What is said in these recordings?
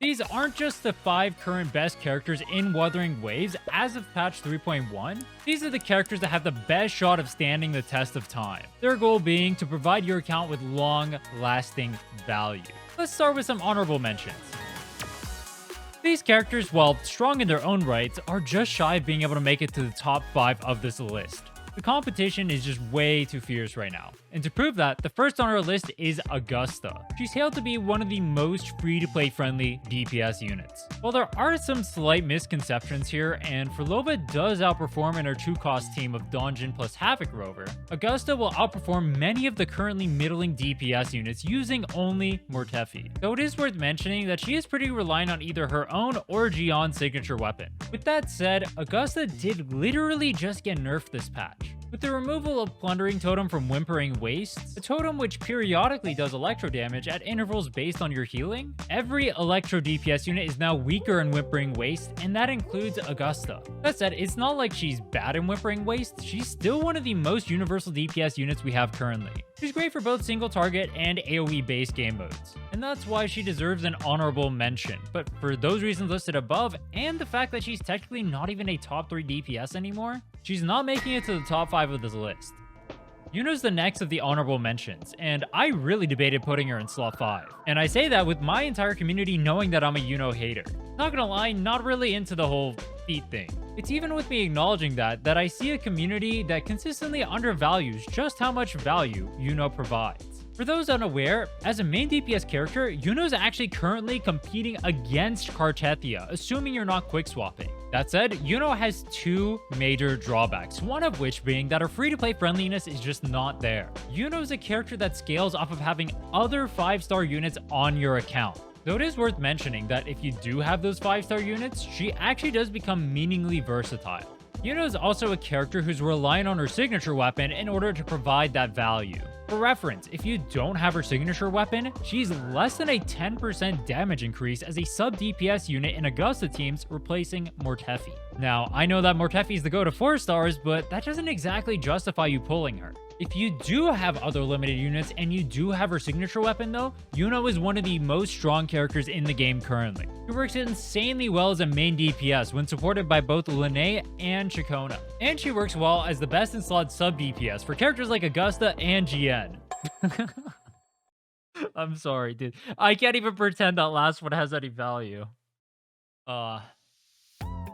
These aren't just the 5 current best characters in Wuthering Waves as of patch 3.1. These are the characters that have the best shot of standing the test of time. Their goal being to provide your account with long-lasting value. Let's start with some honorable mentions. These characters, while strong in their own rights, are just shy of being able to make it to the top 5 of this list. The competition is just way too fierce right now. And to prove that, the first on our list is Augusta. She's hailed to be one of the most free-to-play friendly DPS units. While there are some slight misconceptions here, and Flova does outperform in her 2-cost team of Dungeon plus Havoc Rover, Augusta will outperform many of the currently middling DPS units using only Mortefi. Though it is worth mentioning that she is pretty reliant on either her own or Gion's signature weapon. With that said, Augusta did literally just get nerfed this patch. With the removal of Plundering Totem from Whimpering Waste, a totem which periodically does electro damage at intervals based on your healing, every electro DPS unit is now weaker in Whimpering Waste, and that includes Augusta. That said, it's not like she's bad in Whimpering Waste, she's still one of the most universal DPS units we have currently. She's great for both single target and AoE based game modes, and that's why she deserves an honorable mention. But for those reasons listed above, and the fact that she's technically not even a top 3 DPS anymore, she's not making it to the top 5 of this list. Yuno's the next of the honorable mentions, and I really debated putting her in slot 5. And I say that with my entire community knowing that I'm a Yuno hater. Not gonna lie, not really into the whole feat thing. It's even with me acknowledging that I see a community that consistently undervalues just how much value Yuno provides. For those unaware, as a main DPS character, Yuno's actually currently competing against Kartethia, assuming you're not quick swapping. That said, Yuno has 2 major drawbacks, one of which being that her free-to-play friendliness is just not there. Yuno is a character that scales off of having other 5-star units on your account. Though it is worth mentioning that if you do have those 5-star units, she actually does become meaningfully versatile. Yuno is also a character who's reliant on her signature weapon in order to provide that value. For reference, if you don't have her signature weapon, she's less than a 10% damage increase as a sub-DPS unit in Augusta teams, replacing Mortefi. Now, I know that Mortefi is the go to 4 stars, but that doesn't exactly justify you pulling her. If you do have other limited units and you do have her signature weapon though, Yuno is one of the most strong characters in the game currently. She works insanely well as a main DPS when supported by both Rhinne and Chikona. And she works well as the best in slot sub DPS for characters like Augusta and GN. I'm sorry, dude. I can't even pretend that last one has any value. The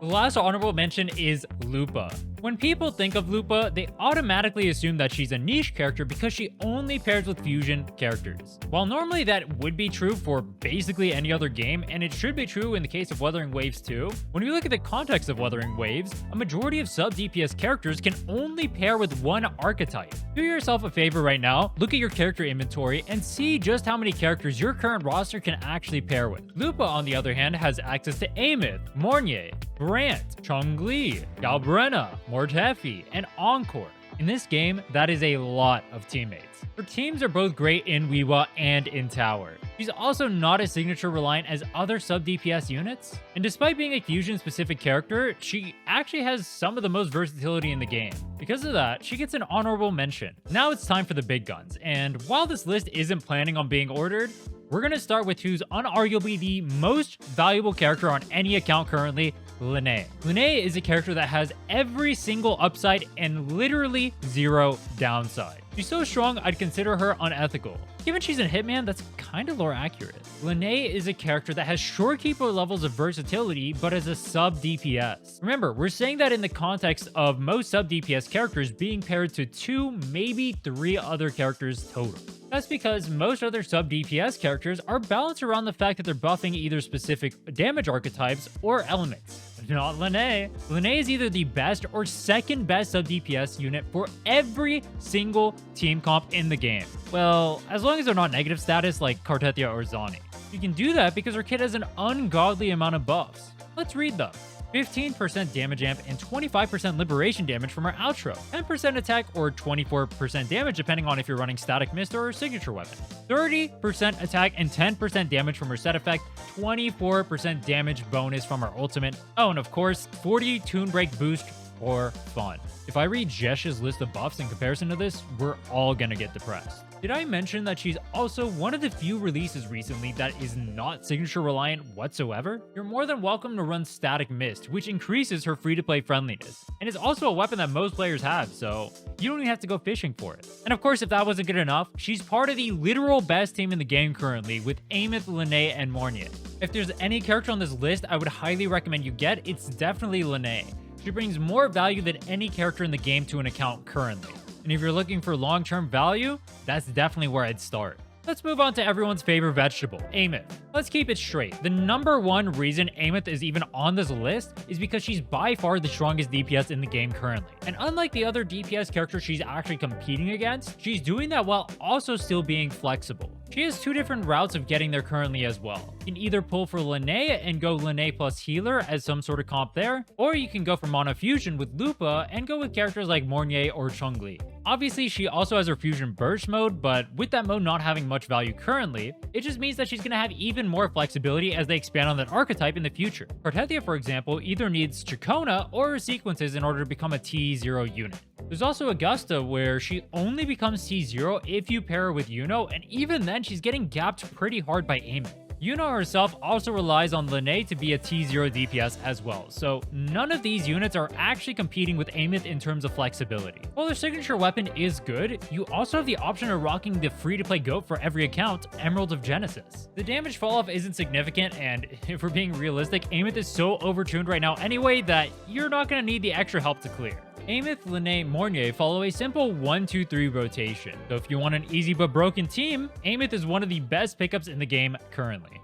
last honorable mention is Lupa. When people think of Lupa, they automatically assume that she's a niche character because she only pairs with fusion characters. While normally that would be true for basically any other game, and it should be true in the case of Wuthering Waves too, when we look at the context of Wuthering Waves, a majority of sub-DPS characters can only pair with one archetype. Do yourself a favor right now, look at your character inventory, and see just how many characters your current roster can actually pair with. Lupa, on the other hand, has access to Ameth, Mourn, Brant, Chongli, Galbrena, Mortefi, and Encore. In this game, that is a lot of teammates. Her teams are both great in wuwa and in tower. She's also not as signature reliant as other sub-DPS units, and despite being a fusion-specific character, she actually has some of the most versatility in the game. Because of that, she gets an honorable mention. Now it's time for the big guns, and while this list isn't planning on being ordered, we're going to start with who's unarguably the most valuable character on any account currently, Rhinne. Rhinne is a character that has every single upside and literally 0 downside. She's so strong, I'd consider her unethical. Given she's a hitman, that's kind of lore accurate. Rhinne is a character that has Shorekeeper levels of versatility, but as a sub-DPS. Remember, we're saying that in the context of most sub-DPS characters being paired to 2, maybe 3 other characters total. That's because most other sub-DPS characters are balanced around the fact that they're buffing either specific damage archetypes or elements. Not Rhinne. Rhinne is either the best or second best sub-DPS unit for every single team comp in the game. Well, as long as they're not negative status like Kartethia or Zani. You can do that because her kit has an ungodly amount of buffs. Let's read them. 15% damage amp and 25% liberation damage from her outro, 10% attack or 24% damage depending on if you're running static mist or her signature weapon, 30% attack and 10% damage from her set effect, 24% damage bonus from her ultimate, oh and of course 40 tune break boost for fun. If I read Jesh's list of buffs in comparison to this, we're all gonna get depressed. Did I mention that she's also one of the few releases recently that is not signature reliant whatsoever? You're more than welcome to run Static Mist, which increases her free-to-play friendliness, and is also a weapon that most players have, so you don't even have to go fishing for it. And of course, if that wasn't good enough, she's part of the literal best team in the game currently with Ameth, Rhinne, and Mourn. If there's any character on this list I would highly recommend you get, it's definitely Rhinne. She brings more value than any character in the game to an account currently. And if you're looking for long-term value, that's definitely where I'd start. Let's move on to everyone's favorite vegetable, Ameth. Let's keep it straight. The number one reason Ameth is even on this list is because she's by far the strongest DPS in the game currently. And unlike the other DPS characters she's actually competing against, she's doing that while also still being flexible. She has two different routes of getting there currently as well. You can either pull for Rhinne and go Rhinne plus healer as some sort of comp there, or you can go for mono fusion with Lupa and go with characters like Mourn or Chun-Li. Obviously, she also has her fusion burst mode, but with that mode not having much value currently, it just means that she's going to have even more flexibility as they expand on that archetype in the future. Cartethia, for example, either needs Chacona or sequences in order to become a T0 unit. There's also Augusta, where she only becomes T0 if you pair her with Yuno, and even then she's getting gapped pretty hard by Ameth. Yuno herself also relies on Rhinne to be a T0 DPS as well, so none of these units are actually competing with Ameth in terms of flexibility. While their signature weapon is good, you also have the option of rocking the free-to-play GOAT for every account, Emerald of Genesis. The damage falloff isn't significant, and if we're being realistic, Ameth is so overtuned right now anyway that you're not going to need the extra help to clear. Ameth, Rhinne, Mourn follow a simple 1-2-3 rotation, so if you want an easy but broken team, Ameth is one of the best pickups in the game currently.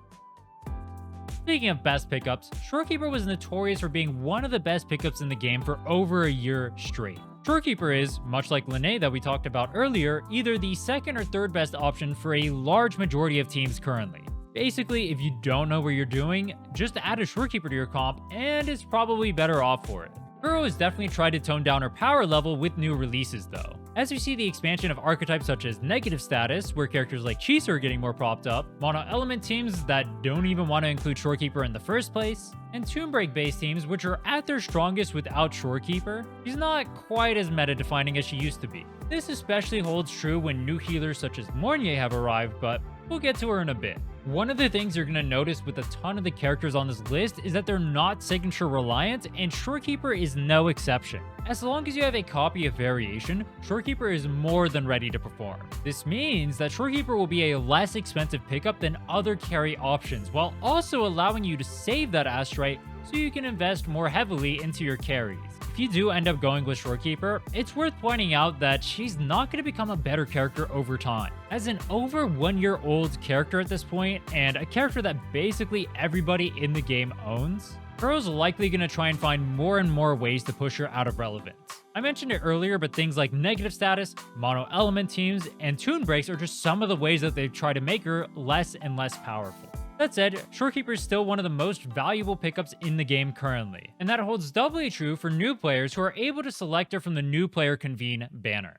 Speaking of best pickups, Shorekeeper was notorious for being one of the best pickups in the game for over a year straight. Shorekeeper is, much like Rhinne that we talked about earlier, either the second or third best option for a large majority of teams currently. Basically, if you don't know what you're doing, just add a Shorekeeper to your comp, and it's probably better off for it. Kuro has definitely tried to tone down her power level with new releases though. As we see the expansion of archetypes such as negative status, where characters like Chisa are getting more propped up, mono-element teams that don't even want to include Shorekeeper in the first place, and Tomb Break based teams which are at their strongest without Shorekeeper, she's not quite as meta-defining as she used to be. This especially holds true when new healers such as Mourn have arrived, but we'll get to her in a bit. One of the things you're going to notice with a ton of the characters on this list is that they're not signature reliant, and Shorekeeper is no exception. As long as you have a copy of Variation, Shorekeeper is more than ready to perform. This means that Shorekeeper will be a less expensive pickup than other carry options, while also allowing you to save that Astrite so you can invest more heavily into your carries. If you do end up going with Shorekeeper, it's worth pointing out that she's not going to become a better character over time. As an over 1 year old character at this point, and a character that basically everybody in the game owns, Kuro's likely going to try and find more and more ways to push her out of relevance. I mentioned it earlier, but things like negative status, mono element teams, and tune breaks are just some of the ways that they've tried to make her less and less powerful. That said, Shorekeeper is still one of the most valuable pickups in the game currently, and that holds doubly true for new players who are able to select her from the New Player Convene banner.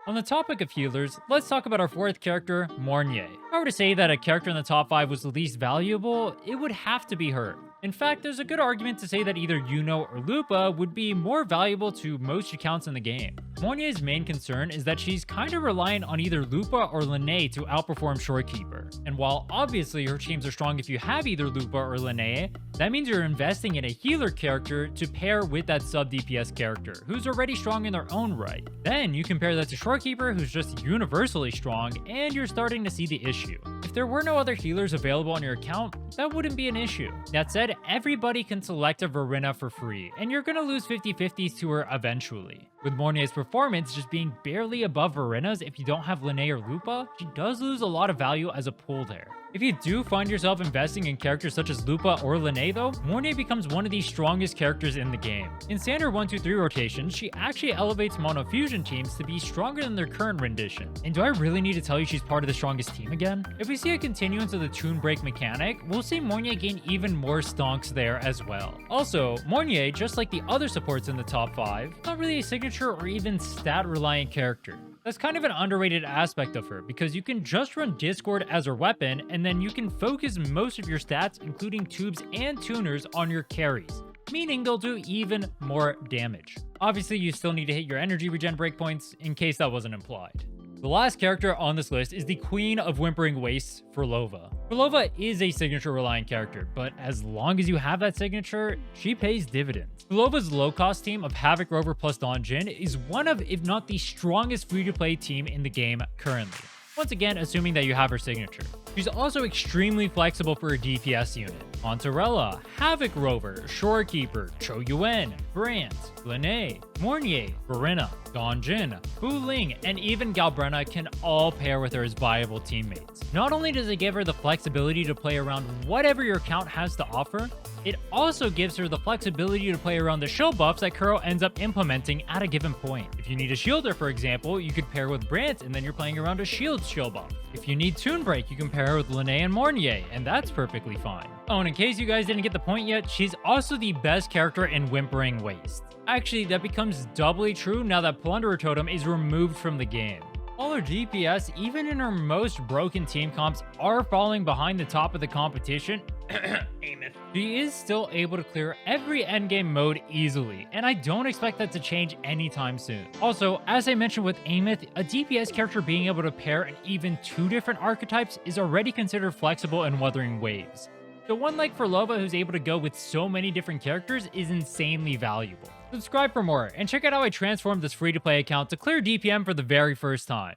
On the topic of healers, let's talk about our fourth character, Mourn. If I were to say that a character in the top 5 was the least valuable, it would have to be her. In fact, there's a good argument to say that either Yuno or Lupa would be more valuable to most accounts in the game. Mourn's main concern is that she's kind of reliant on either Lupa or Rhinne to outperform Shorekeeper. And while obviously her teams are strong if you have either Lupa or Rhinne, that means you're investing in a healer character to pair with that sub DPS character, who's already strong in their own right. Then you compare that to Shorekeeper, who's just universally strong, and you're starting to see the issue. If there were no other healers available on your account, that wouldn't be an issue. That said, everybody can select a Rhinne for free, and you're gonna lose 50-50s to her eventually. With Mourn's performance just being barely above Rhinne's if you don't have Rhinne or Lupa, she does lose a lot of value as a pull there. If you do find yourself investing in characters such as Lupa or Rhinne though, Mourn becomes one of the strongest characters in the game. In standard 1-2-3 rotations, she actually elevates mono fusion teams to be stronger than their current rendition. And do I really need to tell you she's part of the strongest team again? If we see a continuance of the tune break mechanic, we'll see Mourn gain even more stonks there as well. Also, Mourn, just like the other supports in the top 5, not really a signature or even stat reliant character. That's kind of an underrated aspect of her, because you can just run Discord as her weapon, and then you can focus most of your stats, including tubes and tuners, on your carries, meaning they'll do even more damage. Obviously, you still need to hit your energy regen breakpoints, in case that wasn't implied. The last character on this list is the Queen of Whimpering Wastes, Flova. Flova is a signature-reliant character, but as long as you have that signature, she pays dividends. Flova's low-cost team of Havoc Rover plus Dawn Jin is one of, if not the strongest free-to-play team in the game currently. Once again, assuming that you have her signature. She's also extremely flexible for a DPS unit. Monterella, Havoc Rover, Shorekeeper, Cho Yuen, Brant, Lene, Mourn, Rhinne, Dawn Jin, Fu Ling, and even Galbrenna can all pair with her as viable teammates. Not only does it give her the flexibility to play around whatever your account has to offer, it also gives her the flexibility to play around the shield buffs that Kuro ends up implementing at a given point. If you need a shielder, for example, you could pair with Brant and then you're playing around a shield buff. If you need Toon Break, you can pair her with Lene and Mourn, and that's perfectly fine. Oh, and in case you guys didn't get the point yet, she's also the best character in Whimpering Waste. Actually, that becomes doubly true now that Plunderer Totem is removed from the game. All her DPS, even in her most broken team comps, are falling behind the top of the competition. Ameth. She is still able to clear every endgame mode easily, and I don't expect that to change anytime soon. Also, as I mentioned with Ameth, a DPS character being able to pair in even 2 different archetypes is already considered flexible in Wuthering Waves. So one like Flova who's able to go with so many different characters is insanely valuable. Subscribe for more, and check out how I transformed this free-to-play account to clear DPM for the very first time.